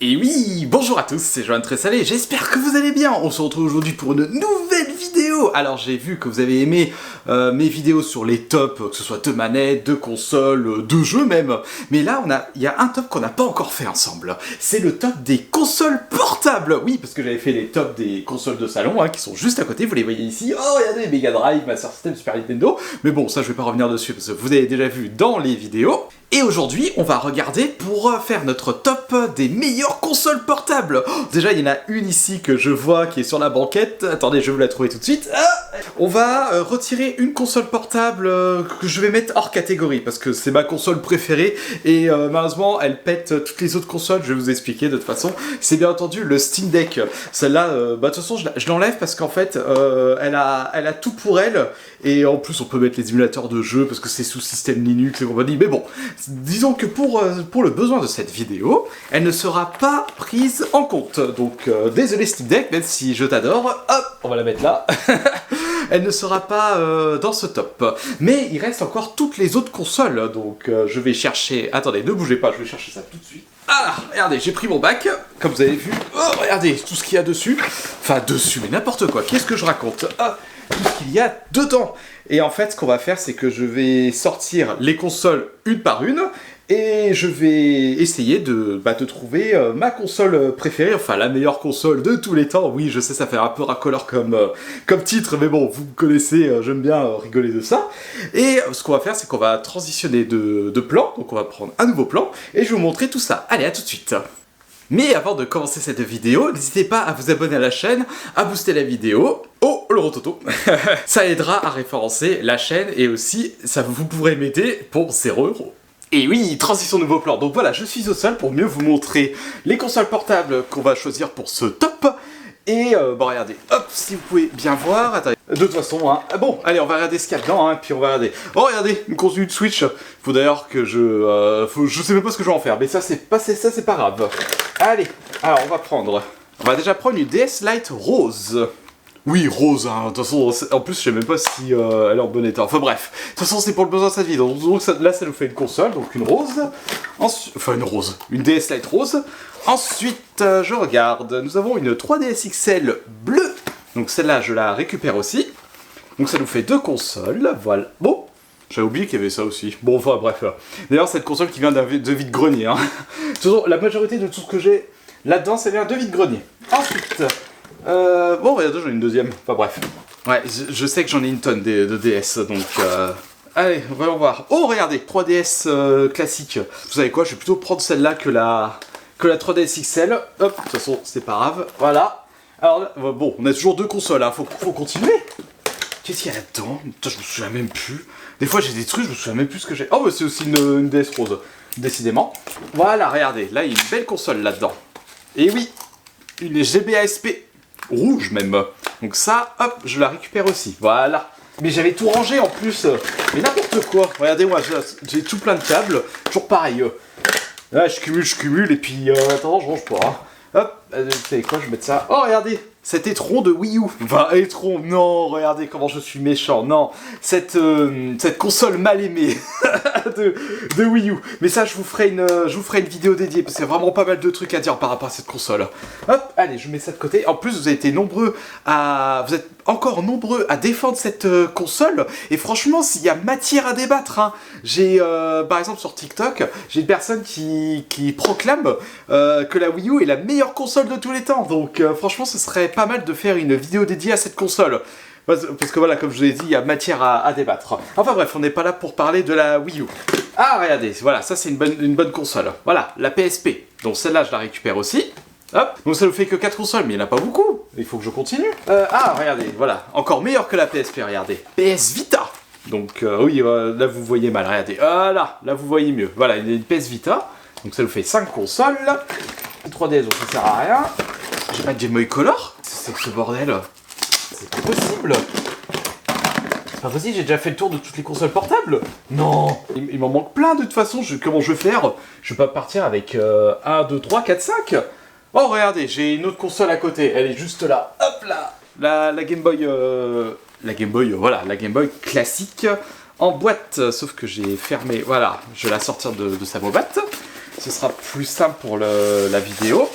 Et oui, bonjour à tous, c'est Johan Tressalé, j'espère que vous allez bien. On se retrouve aujourd'hui pour une nouvelle vidéo. Alors j'ai vu que vous avez aimé mes vidéos sur les tops, que ce soit de manettes, de consoles, de jeux même. Mais là, il y a un top qu'on n'a pas encore fait ensemble. C'est le top des consoles portables. Oui, parce que j'avais fait les tops des consoles de salon, qui sont juste à côté, vous les voyez ici. Oh, regardez, Mega Drive, Master System, Super Nintendo. Mais bon, ça je vais pas revenir dessus, parce que vous avez déjà vu dans les vidéos. Et aujourd'hui, on va regarder pour faire notre top des meilleures consoles portables. Oh, déjà, il y en a une ici que je vois qui est sur la banquette. Attendez, je vais vous la trouver tout de suite. On va retirer une console portable que je vais mettre hors catégorie parce que c'est ma console préférée et malheureusement, elle pète toutes les autres consoles. Je vais vous expliquer de toute façon. C'est bien entendu le Steam Deck. Celle-là, de toute façon, je l'enlève parce qu'en fait, elle a tout pour elle. Et en plus, on peut mettre les émulateurs de jeux parce que c'est sous système Linux et compagnie. Mais bon, disons que pour le besoin de cette vidéo, elle ne sera pas prise en compte. Donc, désolé Steam Deck, même si je t'adore. Hop, on va la mettre là. Elle ne sera pas dans ce top. Mais il reste encore toutes les autres consoles. Donc, je vais chercher... Attendez, ne bougez pas, je vais chercher ça tout de suite. Ah, regardez, j'ai pris mon bac, comme vous avez vu. Oh, regardez, tout ce qu'il y a dessus. Enfin, dessus, mais n'importe quoi. Qu'est-ce que je raconte? Tout ce qu'il y a dedans. Et en fait, ce qu'on va faire, c'est que je vais sortir les consoles une par une, et je vais essayer de trouver ma console préférée, enfin la meilleure console de tous les temps. Oui, je sais, ça fait un peu racoleur comme titre, mais bon, vous me connaissez, j'aime bien rigoler de ça. Et ce qu'on va faire, c'est qu'on va transitionner de plan, donc on va prendre un nouveau plan, et je vais vous montrer tout ça. Allez, à tout de suite. Mais avant de commencer cette vidéo, n'hésitez pas à vous abonner à la chaîne, à booster la vidéo. Oh, le rototo. Ça aidera à référencer la chaîne et aussi, vous pourrez m'aider pour 0€. Et oui, transition nouveau plan. Donc voilà, je suis au sol pour mieux vous montrer les consoles portables qu'on va choisir pour ce top. Et bon, regardez, hop, si vous pouvez bien voir, attendez. De toute façon, bon, allez, on va regarder ce qu'il y a dedans, puis on va regarder. Oh, regardez, une console de Switch. Faut d'ailleurs que je sais même pas ce que je vais en faire, mais ça, c'est pas grave. Allez, alors on va déjà prendre une DS Lite rose. Oui, rose, de toute façon, en plus, je sais même pas si elle est en bon état. Enfin bref, de toute façon, c'est pour le besoin de cette vidéo. Donc là, ça nous fait une console, donc une rose. Une DS Lite rose. Ensuite, je regarde, nous avons une 3DS XL bleue. Donc celle-là, je la récupère aussi. Donc ça nous fait deux consoles, voilà. Bon, j'avais oublié qu'il y avait ça aussi. Bon, enfin bref. D'ailleurs, cette console qui vient de vide-grenier. De toute façon, la majorité de tout ce que j'ai là-dedans, ça vient de vide-grenier. Ensuite... bon, regardez, j'en ai une deuxième. Enfin bref. Ouais, je sais que j'en ai une tonne de DS, donc... Allez, voyons voir. Oh, regardez, 3DS classique. Vous savez quoi, je vais plutôt prendre celle-là que la 3DS XL. Hop, de toute façon, c'est pas grave. Voilà. Alors là, bon, on a toujours deux consoles, faut continuer. Qu'est-ce qu'il y a là-dedans? Putain, je me souviens même plus. Des fois, j'ai des trucs, je me souviens même plus ce que j'ai. Oh, bah, c'est aussi une DS rose, décidément. Voilà, regardez, là, il y a une belle console là-dedans. Et oui, une GBASP. Rouge même. Donc ça, hop, je la récupère aussi. Voilà. Mais j'avais tout rangé en plus. Mais n'importe quoi. Regardez, moi, j'ai tout plein de câbles. Toujours pareil. Là, je cumule, et puis... attends, je range pas. Hop, vous savez quoi, je vais mettre ça. Oh, regardez, cet étron de Wii U. Enfin, étron, non, regardez comment je suis méchant. Non, cette console mal aimée de Wii U. Mais ça, je vous ferai une vidéo dédiée, parce qu'il y a vraiment pas mal de trucs à dire par rapport à cette console. Hop, allez, je mets ça de côté. En plus, vous êtes encore nombreux à défendre cette console. Et franchement, s'il y a matière à débattre, j'ai, par exemple, sur TikTok, j'ai une personne qui proclame que la Wii U est la meilleure console de tous les temps. Donc, franchement, ce serait pas mal de faire une vidéo dédiée à cette console. Parce que voilà, comme je vous l'ai dit, il y a matière à débattre. Enfin bref, on n'est pas là pour parler de la Wii U. Ah, regardez, voilà, ça c'est une bonne console. Voilà, la PSP. Donc celle-là, je la récupère aussi. Hop, donc ça nous fait que 4 consoles, mais il n'y en a pas beaucoup. Il faut que je continue. Regardez, voilà, encore meilleur que la PSP, regardez. PS Vita. Donc oui, là vous voyez mal, regardez. Là vous voyez mieux. Voilà, il y a une PS Vita. Donc ça nous fait 5 consoles. Une 3DS, donc ça sert à rien. J'ai pas de Game Boy Color. C'est que ce bordel. C'est pas possible. C'est pas possible, j'ai déjà fait le tour de toutes les consoles portables. Non. Il m'en manque plein de toute façon. Comment je vais faire? Je vais pas partir avec 1, 2, 3, 4, 5. Oh, regardez, j'ai une autre console à côté. Elle est juste là. Hop là. La Game Boy... La Game Boy, voilà. La Game Boy classique en boîte. Sauf que j'ai fermé... Voilà, je vais la sortir de sa boîte. ce sera plus simple pour la vidéo.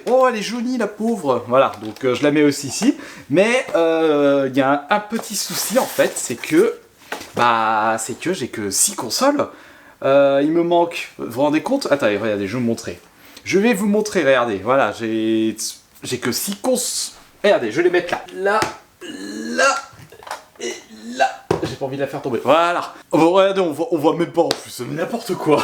Oh, elle est jolie la pauvre. Voilà, donc je la mets aussi ici. Mais il y a un petit souci en fait, c'est que j'ai que 6 consoles. Il me manque, vous vous rendez compte? Attendez, regardez, je vais vous montrer. Je vais vous montrer, regardez, voilà, j'ai que 6 consoles. Regardez, je vais les mettre là, là, et là. J'ai pas envie de la faire tomber. Voilà. Bon, regardez, on voit même pas en plus, n'importe quoi.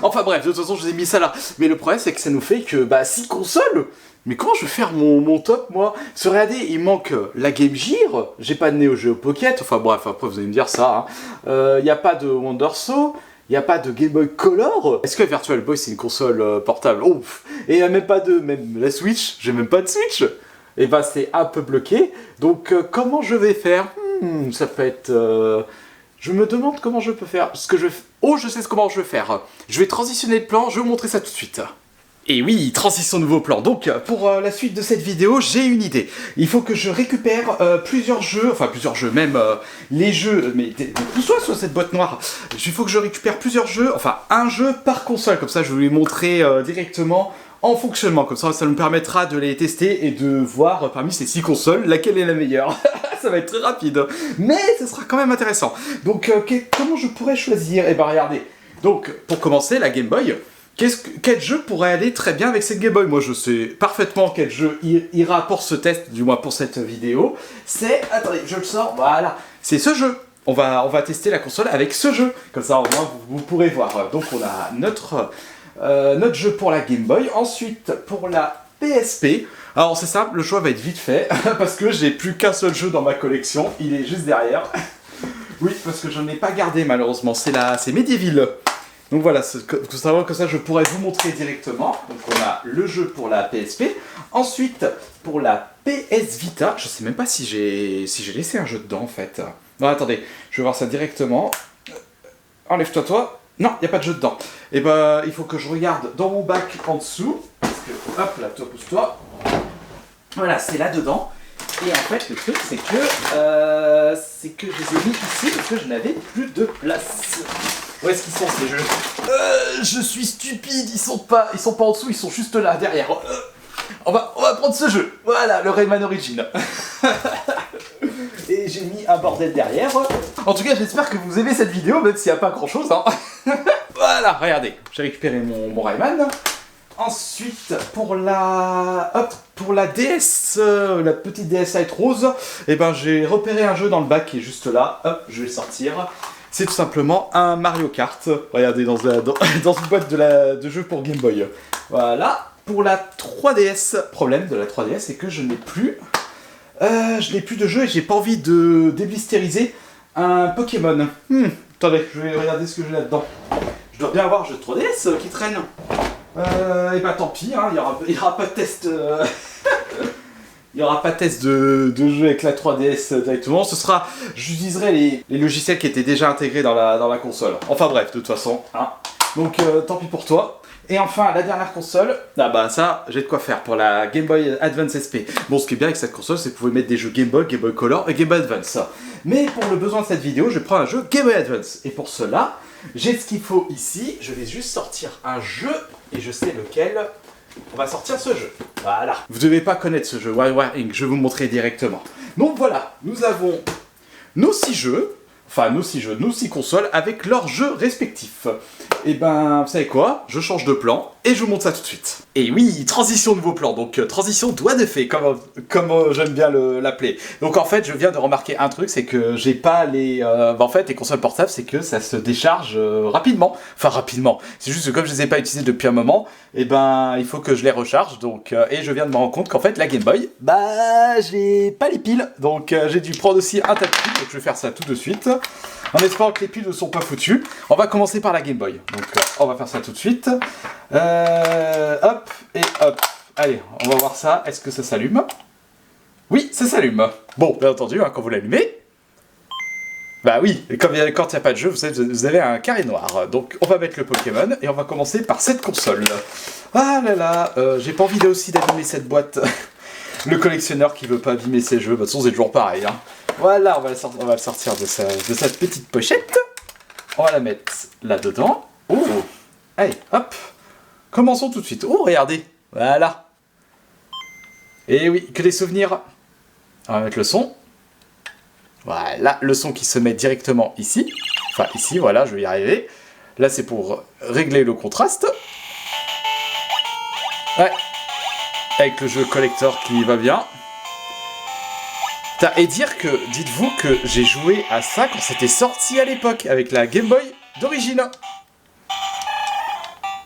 Enfin bref, de toute façon, je vous ai mis ça là. Mais le problème, c'est que ça nous fait que 6 consoles. Mais comment je vais faire mon top, moi? Parce que regardez, il manque la Game Gear. J'ai pas de Neo Geo Pocket. Enfin bref, après vous allez me dire ça. Il n'y a pas de Wonderso. Il n'y a pas de Game Boy Color. Est-ce que Virtual Boy c'est une console portable? Oh, et il n'y a même pas même la Switch. J'ai même pas de Switch. Et c'est un peu bloqué. Donc comment je vais faire? Ça peut être... Je me demande comment je peux faire. Oh, je sais comment je vais faire. Je vais transitionner le plan, je vais vous montrer ça tout de suite. Et oui, transition nouveau plan. Donc, pour la suite de cette vidéo, j'ai une idée. Il faut que je récupère plusieurs jeux, même les jeux, mais tout soit sur cette boîte noire. Il faut que je récupère plusieurs jeux, enfin un jeu par console. Comme ça, je vais vous les montrer directement en fonctionnement. Comme ça nous permettra de les tester et de voir parmi ces 6 consoles laquelle est la meilleure. Ça va être très rapide, mais ce sera quand même intéressant. Donc, comment je pourrais choisir? Eh ben, regardez. Donc, pour commencer, la Game Boy. Quel jeu pourrait aller très bien avec cette Game Boy? Moi, je sais parfaitement quel jeu ira pour ce test, du moins pour cette vidéo. C'est... Attendez, je le sors. Voilà. C'est ce jeu. On va tester la console avec ce jeu. Comme ça, au moins, vous pourrez voir. Donc, on a notre jeu pour la Game Boy. Ensuite, pour la PSP. Alors, c'est simple, le choix va être vite fait. Parce que j'ai plus qu'un seul jeu dans ma collection. Il est juste derrière. Oui, parce que je n'en ai pas gardé, malheureusement. C'est Medieval. Donc voilà, tout savoir que ça je pourrais vous montrer directement. Donc on a le jeu pour la PSP. Ensuite, pour la PS Vita, je sais même pas si j'ai laissé un jeu dedans en fait. Non, attendez, je vais voir ça directement. Enlève-toi toi. Non, il n'y a pas de jeu dedans. Et il faut que je regarde dans mon bac en dessous. Parce que, hop là, toi pousse-toi. Voilà, c'est là-dedans. Et en fait, le truc, c'est que je les ai mis ici parce que je n'avais plus de place. Où est-ce qu'ils sont ces jeux? Je suis stupide, ils sont pas en dessous, ils sont juste là, derrière. On va prendre ce jeu. Voilà, le Rayman Origin. Et j'ai mis un bordel derrière. En tout cas, j'espère que vous aimez cette vidéo, même s'il n'y a pas grand-chose. Voilà, regardez, j'ai récupéré mon Rayman. Ensuite, pour la DS, la petite DS Lite rose, j'ai repéré un jeu dans le bac qui est juste là. Hop, je vais le sortir. C'est tout simplement un Mario Kart. Regardez, dans une boîte de jeux pour Game Boy. Voilà. Pour la 3DS, problème de la 3DS, c'est que je n'ai plus de jeu et j'ai pas envie de déblistériser un Pokémon. Attendez, je vais regarder ce que j'ai là-dedans. Je dois bien avoir un jeu de 3DS qui traîne. Tant pis, hein, il y aura pas de test. Il n'y aura pas de test de jeu avec la 3DS directement. J'utiliserai les logiciels qui étaient déjà intégrés dans la console. Enfin bref, de toute façon. Hein. Donc tant pis pour toi. Et enfin, la dernière console, ça, j'ai de quoi faire pour la Game Boy Advance SP. Bon, ce qui est bien avec cette console, c'est que vous pouvez mettre des jeux Game Boy, Game Boy Color et Game Boy Advance. Mais pour le besoin de cette vidéo, je prends un jeu Game Boy Advance. Et pour cela, j'ai ce qu'il faut ici. Je vais juste sortir un jeu, et je sais lequel. On va sortir ce jeu. Voilà. Vous devez pas connaître ce jeu, WarWare Inc. Je vais vous montrer directement. Donc voilà, nous avons nos 6 jeux. Enfin, nos 6 consoles avec leurs jeux respectifs. Et vous savez quoi? Je change de plan et je vous montre ça tout de suite. Et oui, transition nouveau plan, donc transition doigt de fée, comme j'aime bien l'appeler. Donc en fait, je viens de remarquer un truc, c'est que j'ai pas les... les consoles portables, c'est que ça se décharge rapidement. Enfin, rapidement. C'est juste que comme je les ai pas utilisées depuis un moment, il faut que je les recharge. Donc, et je viens de me rendre compte qu'en fait, la Game Boy, j'ai pas les piles. Donc j'ai dû prendre aussi un tas de piles, donc je vais faire ça tout de suite. En espérant que les piles ne sont pas foutues. On va commencer par la Game Boy. Donc on va faire ça tout de suite. Hop et hop. Allez, on va voir ça. Est-ce que ça s'allume? Oui, ça s'allume. Bon, bien entendu, quand vous l'allumez. Bah oui, et quand il n'y a pas de jeu, vous avez un carré noir. Donc on va mettre le Pokémon et on va commencer par cette console. Ah là là, j'ai pas envie aussi d'abîmer cette boîte. Le collectionneur qui veut pas abîmer ses jeux, de toute façon c'est toujours pareil. Hein. Voilà, on va le sortir de cette petite pochette. On va la mettre là-dedans. Oh, Allez, hop. Commençons tout de suite. Oh, regardez. Voilà. Et oui, que des souvenirs. On va mettre le son. Voilà, le son qui se met directement ici. Enfin, ici, voilà, je vais y arriver. Là, c'est pour régler le contraste. Ouais. Avec le jeu collector qui va bien. Et dites-vous que j'ai joué à ça quand c'était sorti à l'époque, avec la Game Boy d'origine.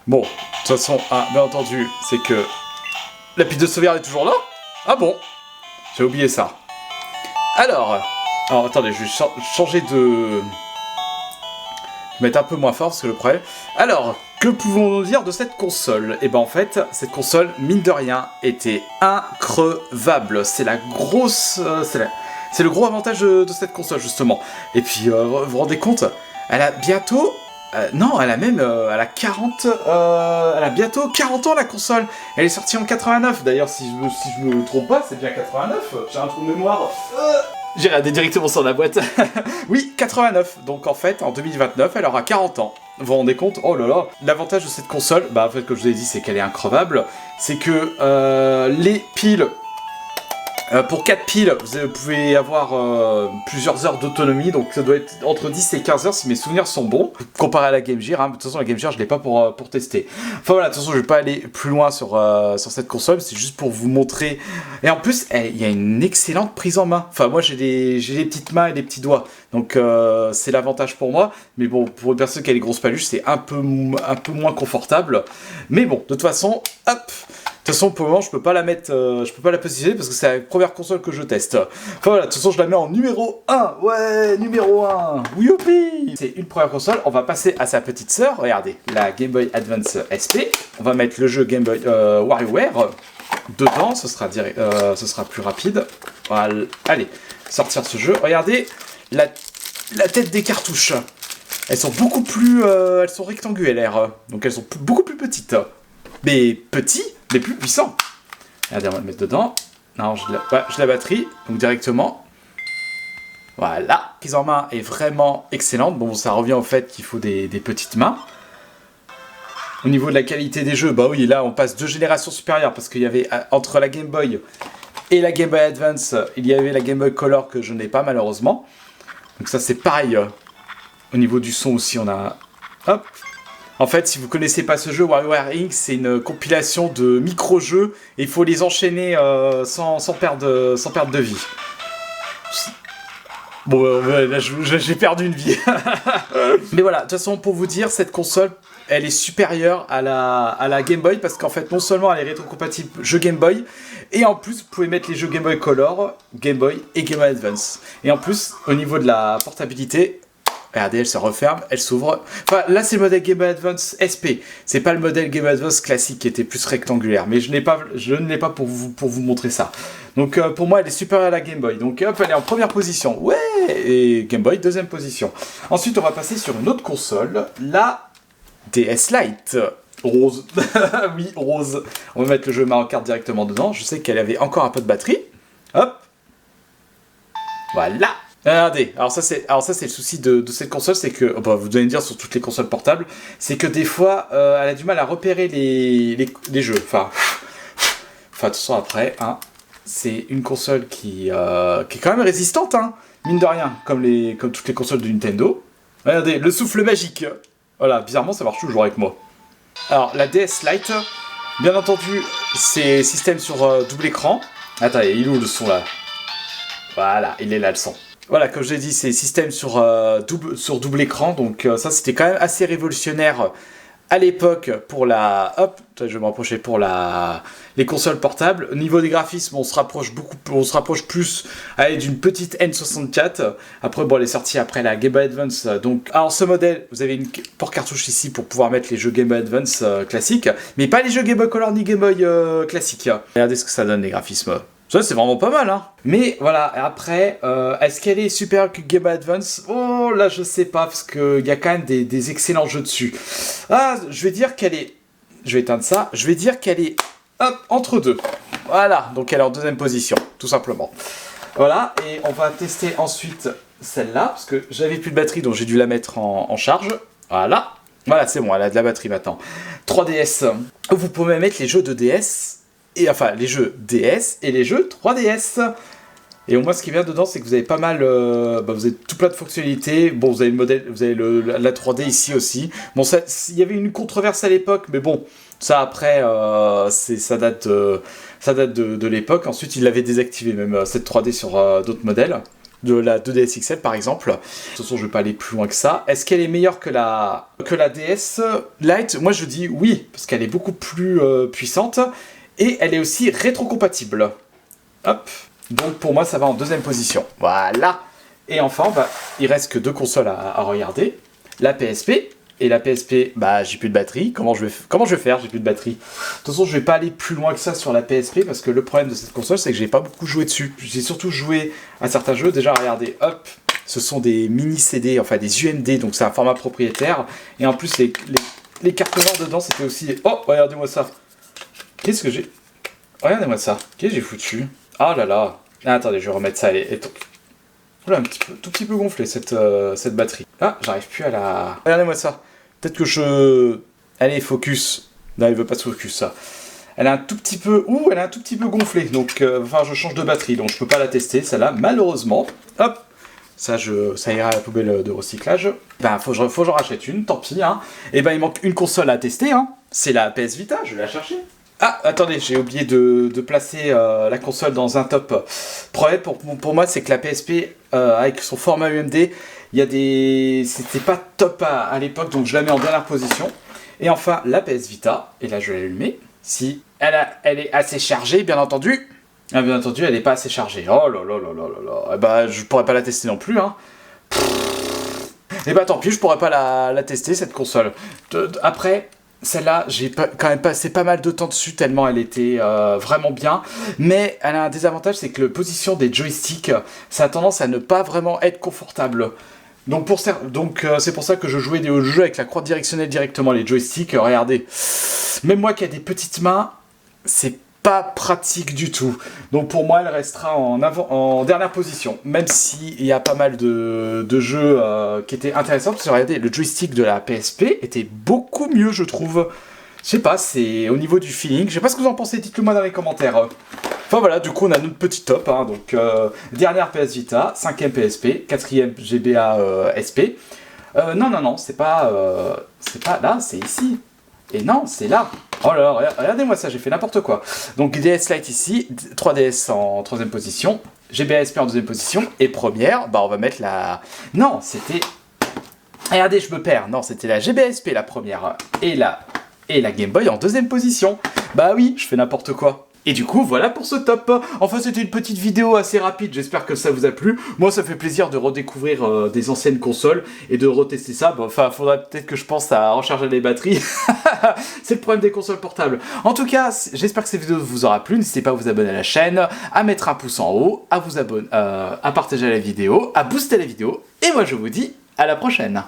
Bon, de toute façon, bien entendu, c'est que la pile de sauvegarde est toujours là. Ah bon, j'ai oublié ça. Alors attendez, je vais changer de... mettre un peu moins fort parce que le problème... Alors, que pouvons-nous dire de cette console? Et ben en fait, cette console, mine de rien, était increvable. C'est la grosse... c'est le gros avantage de cette console, justement. Et puis, vous vous rendez compte, elle a bientôt... non, elle a même... elle a 40... elle a bientôt 40 ans, la console. Elle est sortie en 89. D'ailleurs, si je me trompe pas, c'est bien 89. J'ai un trou de mémoire. J'ai regardé directement sur la boîte. Oui, 89. Donc en fait, en 2029, elle aura 40 ans. Vous vous rendez compte? Oh là là. L'avantage de cette console, bah en fait, comme je vous l'ai dit, c'est qu'elle est increvable. C'est que les piles... pour 4 piles, vous pouvez avoir plusieurs heures d'autonomie, donc ça doit être entre 10 et 15 heures si mes souvenirs sont bons, comparé à la Game Gear. De toute façon, la Game Gear, je ne l'ai pas pour tester. Enfin voilà, de toute façon, je ne vais pas aller plus loin sur cette console, c'est juste pour vous montrer. Et en plus, il y a une excellente prise en main. Enfin, moi, j'ai des petites mains et des petits doigts, donc c'est l'avantage pour moi. Mais bon, pour une personne qui a les grosses paluches, c'est un peu moins confortable. Mais bon, de toute façon, hop. De toute façon, pour le moment, je peux pas la mettre, je peux pas la positionner parce que c'est la première console que je teste. Enfin voilà, de toute façon, je la mets en numéro 1. Ouais, numéro 1. Youpi! C'est une première console. On va passer à sa petite sœur. Regardez, la Game Boy Advance SP. On va mettre le jeu Game Boy WarioWare dedans. Ce sera plus rapide. Voilà. Allez, sortir ce jeu. Regardez la tête des cartouches. Elles sont beaucoup plus, elles sont rectangulaires. Donc elles sont beaucoup plus petites. Mais petits, mais plus puissants. Regardez, on va le mettre dedans. Non, j'ai la batterie, donc directement. Voilà, la prise en main est vraiment excellente. Bon, ça revient au fait qu'il faut des petites mains. Au niveau de la qualité des jeux, bah oui, là, on passe 2 générations supérieures, parce qu'il y avait, entre la Game Boy et la Game Boy Advance, il y avait la Game Boy Color que je n'ai pas, malheureusement. Donc ça, c'est pareil. Au niveau du son aussi, on a... Hop. En fait, si vous connaissez pas ce jeu, WarioWare Inc., c'est une compilation de micro-jeux et il faut les enchaîner sans perdre de vie. Bon, là, j'ai perdu une vie. Mais voilà, de toute façon, pour vous dire, cette console, elle est supérieure à la Game Boy parce qu'en fait, non seulement elle est rétrocompatible jeu Game Boy, et en plus, vous pouvez mettre les jeux Game Boy Color, Game Boy et Game Boy Advance. Et en plus, au niveau de la portabilité... Regardez, elle se referme, elle s'ouvre. Enfin, là, c'est le modèle Game Boy Advance SP. C'est pas le modèle Game Boy Advance classique qui était plus rectangulaire. Mais je ne l'ai pas pour vous montrer ça. Donc, pour moi, elle est supérieure à la Game Boy. Donc, hop, elle est en première position. Ouais! Et Game Boy, deuxième position. Ensuite, on va passer sur une autre console. La DS Lite. Rose. Oui, rose. On va mettre le jeu Mario Kart directement dedans. Je sais qu'elle avait encore un peu de batterie. Hop. Voilà. Regardez, alors ça c'est le souci de cette console, c'est que, bah, vous devez me dire sur toutes les consoles portables, c'est que des fois, elle a du mal à repérer les jeux. Enfin, attention après, hein, c'est une console qui est quand même résistante, hein, mine de rien, comme toutes les consoles de Nintendo. Regardez, le souffle magique. Voilà, bizarrement ça marche toujours avec moi. Alors, la DS Lite, bien entendu, c'est système sur double écran. Attendez, il est où le son là? Voilà, il est là le son. Voilà, comme je l'ai dit, c'est système sur double écran, donc ça c'était quand même assez révolutionnaire à l'époque pour la... Hop, je vais me rapprocher pour les consoles portables. Au niveau des graphismes, on se rapproche plus d'une petite N64. Après, bon, elle est sortie après la Game Boy Advance. Donc, alors ce modèle, vous avez une port cartouche ici pour pouvoir mettre les jeux Game Boy Advance classiques, mais pas les jeux Game Boy Color ni Game Boy classiques. Regardez ce que ça donne les graphismes. Ça, c'est vraiment pas mal, hein. Mais voilà, après, est-ce qu'elle est supérieure que Game Boy Advance? Oh, là, je sais pas, parce qu'il y a quand même des excellents jeux dessus. Ah, je vais dire qu'elle est... Je vais éteindre ça. Je vais dire qu'elle est, hop, entre deux. Voilà, donc elle est en deuxième position, tout simplement. Voilà, et on va tester ensuite celle-là, parce que j'avais plus de batterie, donc j'ai dû la mettre en charge. Voilà. Voilà, c'est bon, elle a de la batterie maintenant. 3DS. Vous pouvez mettre les jeux de DS, et enfin les jeux DS et les jeux 3DS. Et au moins, ce qui est bien dedans, c'est que vous avez pas mal, vous avez tout plein de fonctionnalités. Bon, vous avez le modèle, vous avez la 3D ici aussi. Bon, il y avait une controverse à l'époque, mais bon, ça après, ça date de l'époque. Ensuite, ils l'avaient désactivé même cette 3D sur d'autres modèles. De la 2DS XL par exemple. De toute façon, je vais pas aller plus loin que ça. Est-ce qu'elle est meilleure que la DS Lite? Moi, je dis oui, parce qu'elle est beaucoup plus puissante et elle est aussi rétrocompatible. Hop. Donc pour moi, ça va en deuxième position. Voilà. Et enfin, il reste que deux consoles à regarder. La PSP. Et la PSP, j'ai plus de batterie. Comment je vais faire? J'ai plus de batterie. De toute façon, je vais pas aller plus loin que ça sur la PSP parce que le problème de cette console, c'est que j'ai pas beaucoup joué dessus. J'ai surtout joué à certains jeux. Déjà, regardez, hop, ce sont des mini CD, enfin des UMD, donc c'est un format propriétaire. Et en plus, les cartes noires dedans, c'était aussi. Oh, regardez-moi ça. Qu'est-ce que j'ai? Regardez-moi ça. Qu'est-ce que j'ai foutu? Ah là là. Ah, attendez, je vais remettre ça. Oula, tout petit peu gonflé cette batterie. Ah, j'arrive plus à la. Regardez-moi ça. Peut-être que je. Allez, focus. Non, il veut pas se focus, ça. Elle a un tout petit peu. Ouh, elle a un tout petit peu gonflé. Donc, je change de batterie. Donc, je peux pas la tester, celle-là, malheureusement. Hop. Ça ira à la poubelle de recyclage. Faut que j'en rachète une, tant pis, hein. Et il manque une console à tester, hein. C'est la PS Vita, je vais la chercher. Ah, attendez, j'ai oublié de placer la console dans un top. Problème pour moi, c'est que la PSP, avec son format UMD, c'était pas top à l'époque, donc je la mets en dernière position. Et enfin, la PS Vita, et là je vais l'allumer. Si elle est assez chargée, bien entendu. Ah, bien entendu, elle n'est pas assez chargée. Oh là là là là là là. Je pourrais pas la tester non plus, hein. Et tant pis, je pourrais pas la tester, cette console. Après... Celle-là, j'ai quand même passé pas mal de temps dessus tellement elle était vraiment bien. Mais elle a un désavantage, c'est que la position des joysticks, ça a tendance à ne pas vraiment être confortable. Donc c'est pour ça que je jouais des jeux avec la croix directionnelle directement, les joysticks. Regardez, même moi qui ai des petites mains, c'est pas pratique du tout. Donc pour moi, elle restera en dernière position. Même s'il y a pas mal de jeux qui étaient intéressants. Parce que regardez, le joystick de la PSP était beaucoup mieux, je trouve. Je sais pas, c'est au niveau du feeling. Je sais pas ce que vous en pensez, dites-le moi dans les commentaires. Enfin voilà, du coup on a notre petit top. Hein, donc dernière PS Vita, 5ème PSP, 4ème GBA SP. Non, c'est pas là, c'est ici. Et non, c'est là. Oh là là, regardez-moi ça, j'ai fait n'importe quoi. Donc DS Lite ici, 3DS en 3ème position, GBA SP en 2ème position, et première, on va mettre la... Non, c'était... Regardez, je me perds. Non, c'était la GBA SP la première, et la Game Boy en 2ème position. Bah oui, je fais n'importe quoi. Et du coup, voilà pour ce top. Enfin, c'était une petite vidéo assez rapide, j'espère que ça vous a plu. Moi, ça fait plaisir de redécouvrir des anciennes consoles et de retester ça. Faudrait peut-être que je pense à recharger les batteries. C'est le problème des consoles portables. En tout cas, j'espère que cette vidéo vous aura plu. N'hésitez pas à vous abonner à la chaîne, à mettre un pouce en haut, à vous abonner, à partager la vidéo, à booster la vidéo. Et moi, je vous dis à la prochaine.